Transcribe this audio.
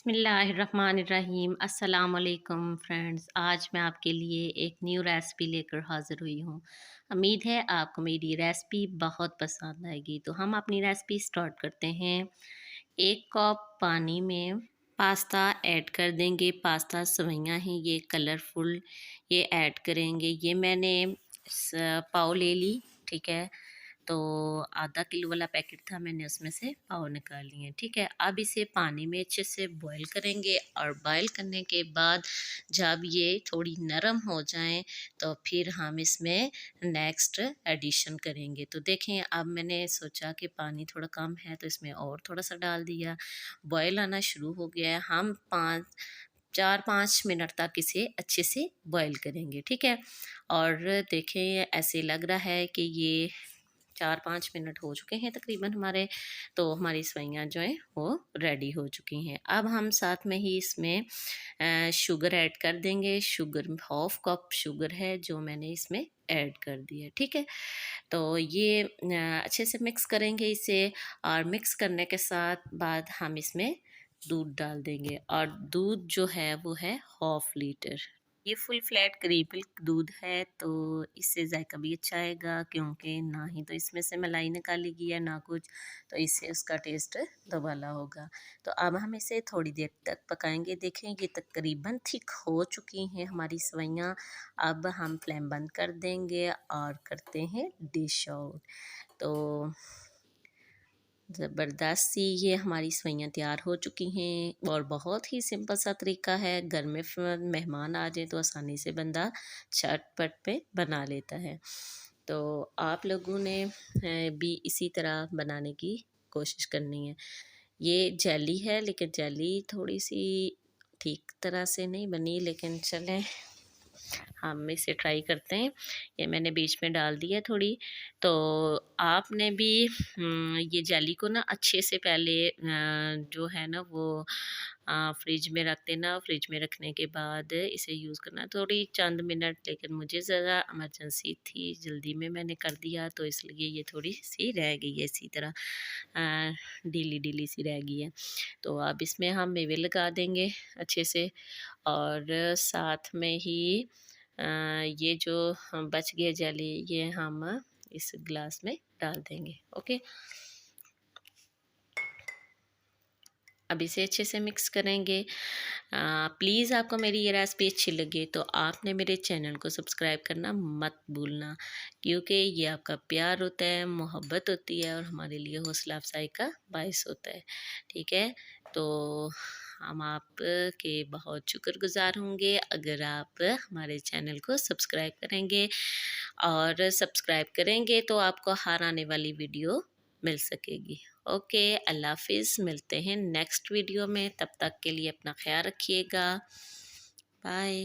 बिस्मिल्लाहिर्रहमानिर्रहीम अस्सलाम वालेकुम फ्रेंड्स। आज मैं आपके लिए एक न्यू रेसिपी लेकर हाज़िर हुई हूँ। उम्मीद है आपको मेरी रेसिपी बहुत पसंद आएगी। तो हम अपनी रेसिपी स्टार्ट करते हैं। 1 कप पानी में पास्ता ऐड कर देंगे। पास्ता सवैयाँ हैं ये कलरफुल, ये ऐड करेंगे। ये मैंने पाव ले ली, ठीक है। तो आधा किलो वाला पैकेट था, मैंने उसमें से पाव निकाल लिए, ठीक है। अब इसे पानी में अच्छे से बॉईल करेंगे और बॉईल करने के बाद जब ये थोड़ी नरम हो जाएं तो फिर हम इसमें नेक्स्ट एडिशन करेंगे। तो देखें, अब मैंने सोचा कि पानी थोड़ा कम है तो इसमें और थोड़ा सा डाल दिया। बॉईल आना शुरू हो गया है। हम 4-5 मिनट तक इसे अच्छे से बॉईल करेंगे, ठीक है। और देखें, ऐसे लग रहा है कि ये 4-5 मिनट हो चुके हैं तकरीबन हमारे, तो हमारी सवैयाँ जो हैं वो रेडी हो चुकी हैं। अब हम साथ में ही इसमें शुगर ऐड कर देंगे। शुगर 1/2 कप शुगर है जो मैंने इसमें ऐड कर दी है, ठीक है। तो ये अच्छे से मिक्स करेंगे इसे, और मिक्स करने के साथ बाद हम इसमें दूध डाल देंगे, और दूध जो है वो है 1/2 लीटर। ये फुल फ्लैट क्रीम मिल्क दूध है, तो इससे जायका भी अच्छा आएगा, क्योंकि ना ही तो इसमें से मलाई निकाली गई है ना कुछ, तो इससे उसका टेस्ट दोबाला होगा। तो अब हम इसे थोड़ी देर तक पकाएंगे। देखें, ये तकरीबन थिक हो चुकी हैं हमारी सवैयाँ। अब हम फ्लेम बंद कर देंगे और करते हैं डिश आउट। तो ज़बरदस्त सी ये हमारी सवैयाँ तैयार हो चुकी हैं, और बहुत ही सिंपल सा तरीका है। घर में मेहमान आ जाए तो आसानी से बंदा झटपट पे बना लेता है। तो आप लोगों ने भी इसी तरह बनाने की कोशिश करनी है। ये जेली है, लेकिन जेली थोड़ी सी ठीक तरह से नहीं बनी, लेकिन चलें हम इसे ट्राई करते हैं। ये मैंने बीच में डाल दी है थोड़ी। तो आपने भी ये जेली को ना अच्छे से पहले जो है ना वो फ्रिज में रख देना। फ्रिज में रखने के बाद इसे यूज़ करना थोड़ी चंद मिनट, लेकिन मुझे ज़रा इमरजेंसी थी, जल्दी में मैंने कर दिया, तो इसलिए ये थोड़ी सी रह गई है इसी तरह, ढीली ढीली सी रह गई है। तो अब इसमें हम मेवे लगा देंगे अच्छे से, और साथ में ही ये जो बच गया जेली, ये हम इस ग्लास में डाल देंगे। ओके, अब इसे अच्छे से मिक्स करेंगे। प्लीज़ आपको मेरी ये रेसिपी अच्छी लगे तो आपने मेरे चैनल को सब्सक्राइब करना मत भूलना, क्योंकि ये आपका प्यार होता है, मोहब्बत होती है, और हमारे लिए हौसला अफजाई का बायस होता है, ठीक है। तो हम आपके बहुत शुक्रगुजार होंगे अगर आप हमारे चैनल को सब्सक्राइब करेंगे, और सब्सक्राइब करेंगे तो आपको हर आने वाली वीडियो मिल सकेगी। ओके, अल्लाह हाफिज़। मिलते हैं नेक्स्ट वीडियो में, तब तक के लिए अपना ख्याल रखिएगा। बाय।